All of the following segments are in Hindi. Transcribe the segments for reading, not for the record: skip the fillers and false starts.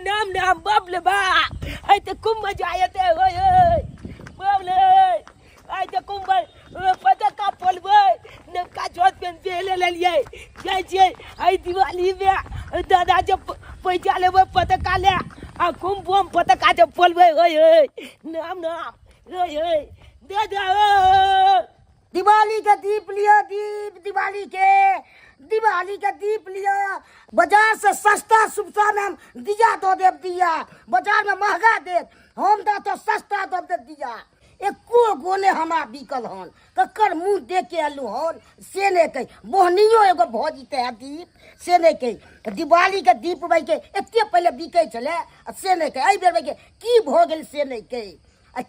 नाम नाम बाबले बा आई ते खूप मजा येते होय बाबले आई ते खूप पता का पोलबे ने का जोत पेन पेले ले लिए जाय आई दिवाली में दादा जब पैसा लेबे पता का ले आ खूब बम पता का जब पोलबे होय नाम नाम होय दादा दिवाली का दीप लिया दीप दिवाली का दीप लिया बाजार से सस्ता सुबसा में हम दिया तो दे दिया बाजार में महंगा दे हम तो सस्ता तो दे दिया एको गोने हमारा बिकल हन ककर मुंह देख के आलू हन से नहीं कही बोहनियो एगो भौजी ते दीप से नहीं कही दिवाली के दीप भाई के एते पहले बिके चले से नहीं कही बेर भाई के की भ गेल से नहीं कही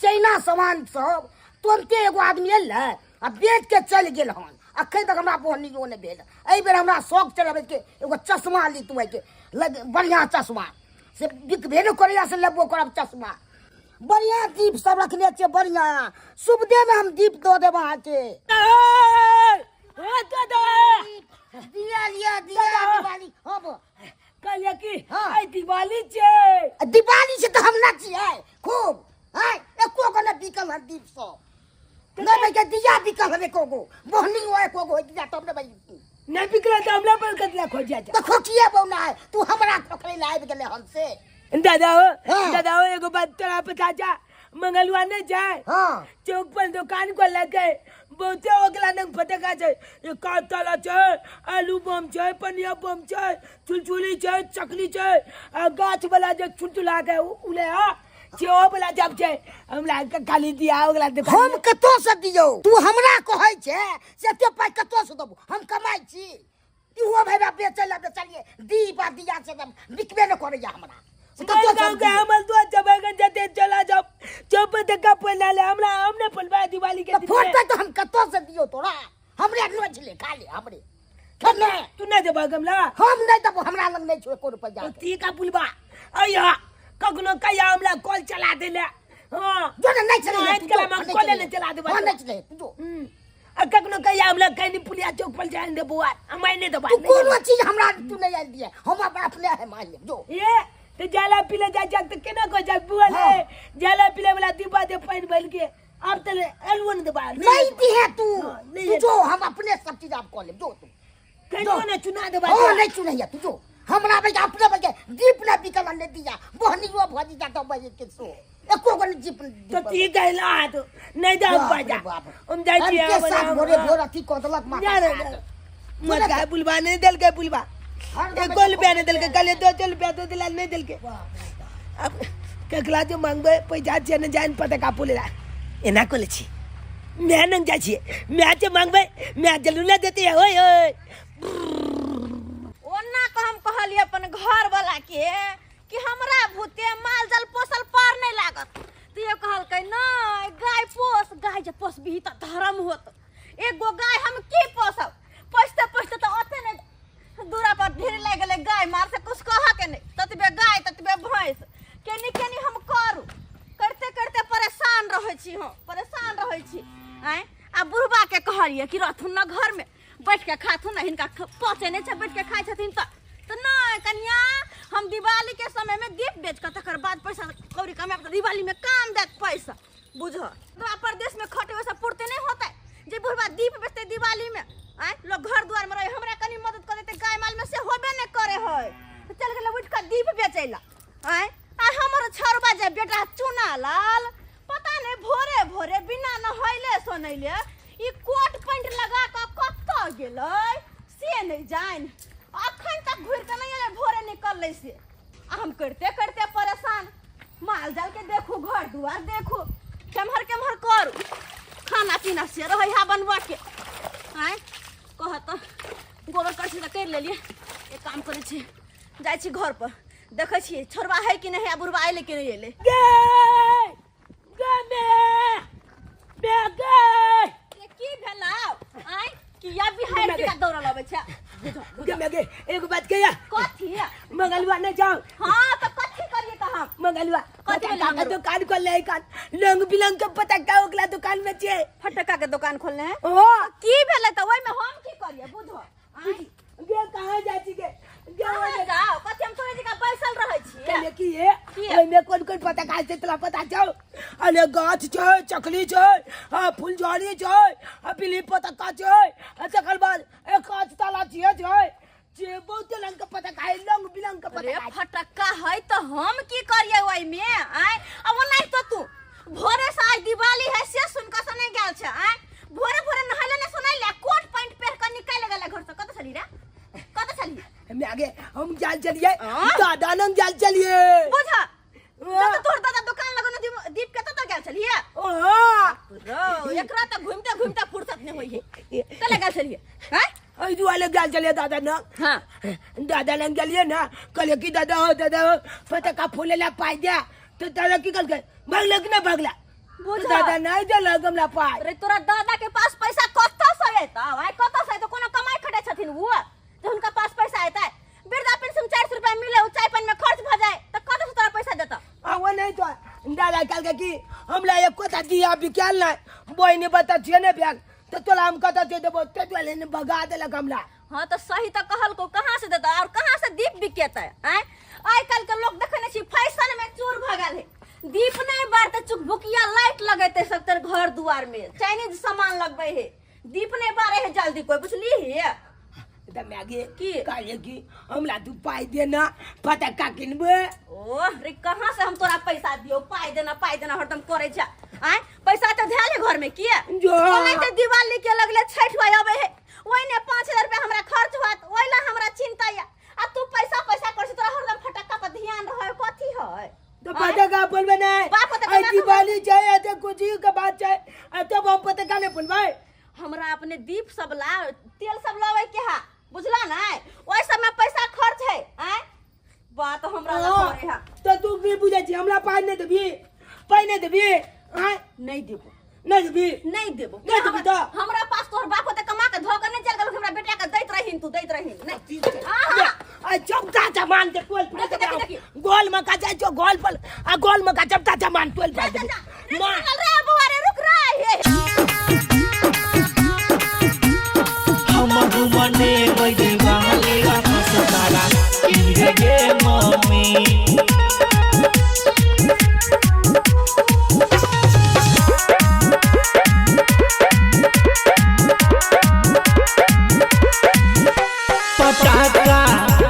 चाइना सामान सब तुरंते एगो आदमी एल आ बेच के चल गेल हन अखन तक हमरा बोहनियो नहीं भेल एहि बेर हमरा शौक चलाबे के एगो चश्मा ली तू के बढ़िया चश्मा से बिक भेनो करैया से लेबो करब चश्मा बढ़िया दीप सब रखले छे बढ़िया शुभ दे में हम दीप दो देब अहाँ के दिया लिया दिवाली अब कहलिए कि हाँ। आई दिवाली छे दिवाली से तो हम नचिए खूब है एको को न बिकल हन दीप सो न भाई के दिया बिकल हवे कोगो बोहनी होए कोगो दिया तब न भाई नहीं बिकला तो हमला पर कतला खोजिया जा तो खोकिए बौना है तू हमरा खोखले लाइब गेले हन से दादा हो हाँ। दादा हो एगो बात तोरा पता जा मंगलवा ने जाए हां चौक पर दुकान को लगे बहुते ओकला नंग फटका छे ये कातला छे आलू बम छे पनिया बम छे चुलचुली छे चकली छे आ गाछ वाला जे चुलचुला के उले हा जो वाला जब छे हमरा के खाली दिया ओकला दुकान हम कतो से दियो तू हमरा कहै छे से ते पाई कतो से दबो हम कमाई छी इहो भाई बेचलिए दीप आ दिया से बिकबे न करैया हमरा से कतो गांव के हमल तो जबगन जते चला जब चौप तक पहला ले हमरा हमने पलवा दिवाली के दिन फोटो तो हम कतो से दियो तोरा हमरे नोच ले खा ले हमरे खने तू ना जब गमला हम नहीं तब हमरा लग नहीं छो एको रुपया ती का पुलवा अया कखनो कया हमला कॉल चला देले हां जो नहीं चले आज कला हम कॉल ने चला दे हां नहीं चले तू आ कखनो कया हमला कहीं पुलिया चौक पर जान दे बुआ हमारे ने दबा तू कोनो चीज हमरा तू नहीं आल दिए हम अपने है मान ले जो ये तो जाला पीले जा जा तो केना को जा बुआ ले जाला पीले वाला दीपा दे पानी भर के अब तले अलवन दबा नहीं दी है तू नहीं तू जो हम अपने सब चीज आप कॉल ले जो तू कहीं ने चुना दबा हां नहीं चुनैया तू जो हमरा भाई अपने भाई दीप ना बिकल ने दिया बहनियो भजी जाता भाई के सो एको को दीप तो ती गैला तो नहीं जा बाजा हम जाई छी के साथ भोरे भोर अथी कोदलक माता मत का बुलवा नहीं दल के बुलवा एक गोल पे नहीं दल के गले दो चल पे तो दिला नहीं दल के अब ककला जो मांगबे पैसा छे न जान पता का पुलेला एना कोले छी मैं न जा छी मैं जे मांगबे मैं जलूला देते होय होय ओना को हम कहलिए अपन घर वाला के कि हमरा भूते माल जाल पोसल पार नहीं लागत तो ये कहल के नहीं गाय पोस गाय जे पोसबी त धर्म होत एगो गाय हम की पोसब पोसते तो ओते ने दूरा पर ढेर लग गेले गाय मार से कुछ कह के नहीं ततबे गाय ततबे भैंस केनी हम करू करते परेशान रहै छी आय आ बुढ़बा के कहलिए कि रहथुन न घर में बैठ के खाथुन न हिनका पचे नहीं छै बैठ के खाइ छथिन तो नहीं कन्या हम दिवाली के समय में दीप बेच के तकर बाद पैसा कौड़ी कमाब तो दिवाली में काम देत पैसा बुझ तो परदेश में खटे वैसा पूर्ति नहीं होता जे बुढ़बा दीप बेचते दिवाली में आय लोग घर द्वार में रहे हमरा कनी मदद कर देते गाय माल में से होबे नहीं करे है तो चल गेल उठ के दीप बेचैला आय आ हमर छरबा जे बेटा चुना लाल पता नहीं भोरे भोरे बिना नहैले सोनैले ई कोट पैंट लगा के कत्त गेलै से नहीं जान अखन तक घुर के नहीं आले भोरे निकलले से हम करते परेशान माल जाल के देखो घर दुआर देखो केमहर करू खाना पीना से रहे हा बनवा के आय कहत गोबर करछी त कर लेलिए एक काम करे छी जाय छी घर पर देखे छी छोरबा है कि नहीं बुढ़बा आइले कि नहीं आइले की भेलाउ आय कि या बिहार के दौड़ लबे छ गे एगो बात कहिया कथी मंगलवा न जाओ हां तो कथी करिए त हम मंगलवा कथी का दुकान खोल ले कान लंग बिलंग के पता का ओकला दुकान में छे फटका के दुकान खोलने हैं ओ की भेले त ओइ में हम की करिए बुझो गे कहां जाची गे जाओ कथी हम तोरे जगह बैसल रहै छी कहले की है ओइ में कोन पता का से तला पता छौ अने गाछ छै चकली छै आ फुलझड़ी छै आ बिली पता का छै आ तकर बाद एक काच ताला छिए छै जे बहुत रंग का पता का लंग बिलंग का अरे पता फटक्का है तो हम की करिए ओइ में आय अब नहीं तो तू भोरे से आज दिवाली है से सुन के सने गेल छ आय भोरे भोरे नहाले ने सुनाइले कोट पैंट पहन के निकल गेल घर से कत चली रे कत चली हम आगे हम जाल चलिए दादा नंग जाल चलिए बुझा तो तोर दादा दुकान लगन दीप के तो गेल चलिए रो एकरा त घूमते घूमते फुर्सत नहीं होई है चले गेल चलिए हैं आई दुआले जाल चलिए दादा न हां दादा नंग चलिए ना कल की दादा हो पता का फूलेला पाई दे तो दादा की कल गए भागला कि ना भागला बुझा दादा नहीं दे गमला पाई अरे तोरा दादा के पास पैसा कत्ता से है भाई कत्ता से तो कोनो कमाई खटे छथिन वो तो उनका पास पैसा है वृद्धा पेंशन 400 रुपया मिले चाय पानी में खर्च भ जाए तो कत से तोरा पैसा देता वो नहीं तो दादा कल के की हमला एक कोता दिया बिकाल ना बोई ने बता छे ने बैग तो तोला हम कत दे देबो ते वाले ने भगा देला गमला हां तो सही तो कहल को कहां से देता और कहां से दीप बिकेता है आइ कल के लोग देखने छी फैशन में चोर भगल है दीप नहीं बारते चुकभुकिया लाइट लगेते सब तेरे घर दुआर में चाइनीज सामान लगबे है दीप नहीं बारे है जल्दी कोई बुझली है त मैगे की काहे की हमला तू पाई देना पता का किनबे ओ रे कहां से हम तोरा पैसा दियो पाई देना हरदम करे छ आय पैसा तो धेले घर में किए जो नहीं तो दिवाली के लगले छठ भाई आवे है ओइ ने 5000 रुपया हमरा खर्च होत ओइला हमरा चिंता या आ तू पैसा कर से तोरा हरदम फटक्का पर ध्यान रहे कथी है तो पता का बोलबे नहीं आई दिवाली जाए तो कुछ का बात चाहे तब हम पता का नहीं बोलबे हमरा अपने दीप सब ला तेल सब लावे के हा बुझला ना ओइ सब में पैसा खर्च है आय बात हमरा ला करे हा तो तू भी बुझे छी हमरा पाई नहीं देबी आय नहीं देबो नहीं देबो तो हमरा पास तोहर बाप होते कमा के धो के नहीं चल गेल हमरा बेटा के दैत रहिन नहीं आ चपटा सामान के टोल पर गोल में का जाय जो गोल पर आ गोल में का चपटा सामान टोल पर मार रे बुआ रे रुक रे हम घुमने वही वाले आकाश तारा इंद्र गे मम्मी पटाखा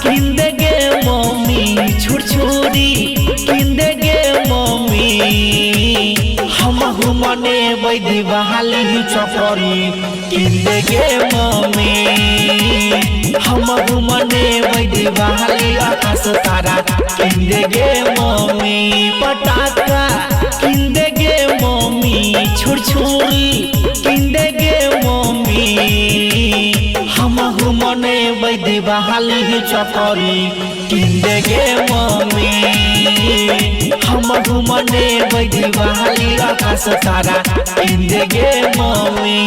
किंदे गे मम्मी छुरछुरी किंदे गे मम्मी हम घुमने वही वाले चकरी किंदे गे मम्मी हम घुमने वही वाले आकाश तारा किंदे गे मम्मी पटाखा किंदे गे मम्मी छुरछुरी किंदे गे मम्मी हम घुमने वही वाले चकरी किंदे गे मम्मी हम घुमने वही वाले आकाश तारा किंदे गे मम्मी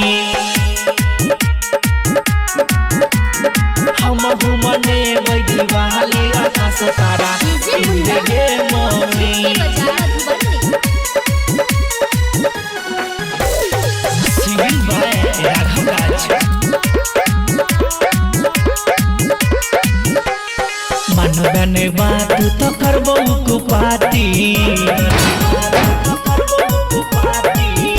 हम घुमने वही वाले आकाश तारा किंदे गे मम्मी सिविल भाई राघव राज मानवने बात तो करबो कुपाती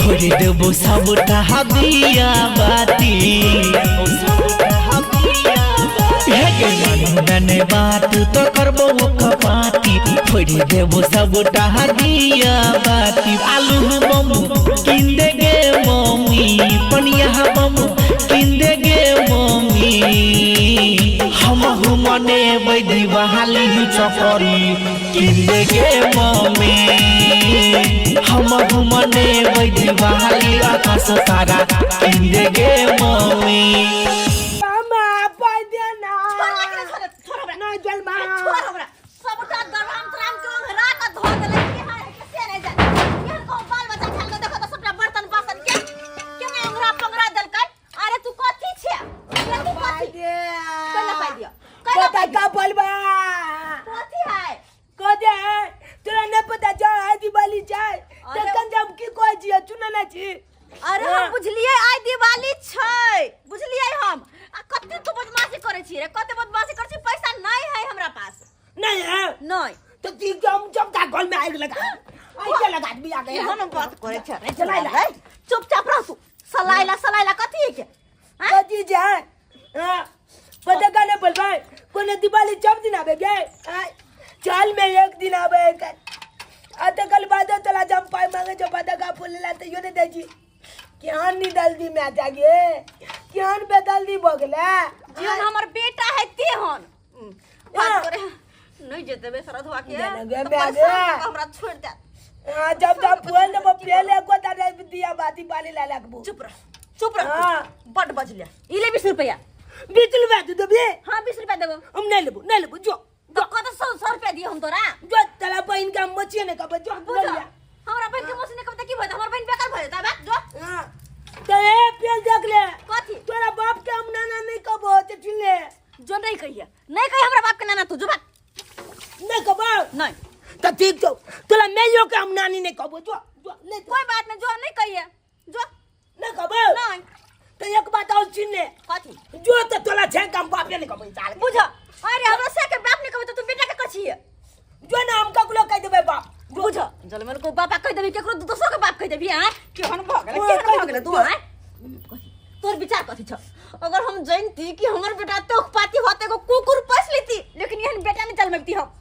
फोड़ी देबो सबटा हदिया बाती मानवने बात तो करबो कपाती फोड़ी देबो सबटा हदिया बाती आलू बम किंदे गे मम्मी पनिया बम किंदे गे मम्मी हम घुमने वही वाले चकरी किंदे गे मम्मी हम घुमने वही वाले आकाश तारा किंदे गे मम्मी मामा पाई देना छोड़ नहीं चल मां छोड़ हमरा सबटा दराम के घरा का धो देले के हां कैसे नहीं जा केहन को बाल बच्चा खेल के देखो तो सबटा बर्तन बासन के केने अंगरा पंगरा देलकै अरे तू कथी छे तू पाई कथी दे कला पाई दियो पता का बोलबा कथी है कदे तोरा न पता जा दिवाली जाय तो कंजम की कोई जी चुना ना छी अरे हम बुझलिए आई दिवाली छै बुझलिए हम आ कते तू बदमाशी करे छी रे कते बदमाशी करे छी पैसा नहीं है हमरा पास नहीं है नहीं तो ठीक है हम जब तक घर में आग लगा ऐसे लगा भी आ गए केहन बात करे छ रे चला चला चुपचाप रह तू सलाइला कथी है के कथी जाए पता का नहीं बोल भाई कोने दिवाली जब दिन आवे गे चाल में एक दिन आवे आते कल बाद तला जब पाई मांगे जो पता का फूल लाते यो ने देजी क्यान नी जल्दी में आ जागे क्यान पे जल्दी बगला जीवन हमर बेटा है तेहन बात करे नहीं जेते बेसरा धुआ के हमरा छोड़ दे जब फूल ने पहले को दादा दिया बाती पानी ला लगबू चुप रह बड बज ले इले 20 रुपया 20 रुपया दे दे हां 20 रुपया देबो हम नहीं लेबू जो तो कत 100 रुपया दिए हम तोरा जो तला बहन का मचिए ने का जो बुझ हमरा बहन के मौसी ने कहता की भइता हमर बहन बेकार भइ जाता बा जो हां तो ए पेल देख ले कथी तोरा बाप के हम नाना नहीं कबो ते चिल्ले जो नहीं कही हमरा बाप के नाना तू जो बात नहीं कबो नहीं तो ठीक तो तोला मैं यो के हम नानी नहीं कबो जो नहीं कोई बात नहीं जो नहीं कहिए जो नहीं कबो नहीं तो एक बात और चिल्ले कथी जो तो तोला छे कम बाप ने कबो चाल बुझ अरे हमरा से के बाप ने कहबो तो तू बेटा के कछि है जो ना हम ककलो कह देबे बाप बुझ जल मेरे को बापा कह देबी केकरो दूसरो के बाप कह देबी हां केहन भ गेले तू हां तोर विचार कथी छ अगर हम जानती कि हमर बेटा तो पाती होते को कुकुर पस लेती लेकिन यहन बेटा ने चल मेती हम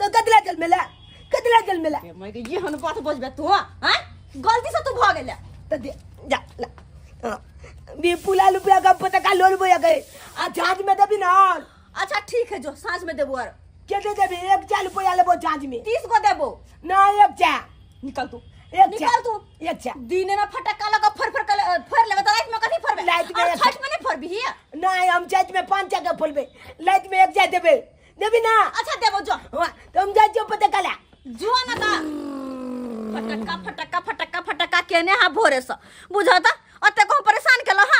तो कतला चल मिला मैं के यहन बात बजबे तू हां गलती से तू भ गेले तो दे जा ला बी पुला रुपया का पता का लोन बोया गए आ चार्ज में देबी ना अच्छा ठीक है जो सांझ में देबो और के दे देबी 1 चाल रुपया लेबो चार्ज में 30 को देबो ना 1 चा निकल तू एक निकल तू 1 चा दिन में फटका लगा फर लेबे तो रात में कथी फरबे लाइट में और एक- छठ में नहीं फरबी है ना हम चार्ज में 5 चा के फुलबे लाइट में 1 चा देबे देबी ना अच्छा देबो जो हां तो हम जाई जो पता कला जो ना का फटका केने हा भोरे से बुझता अते को परेशान केला हां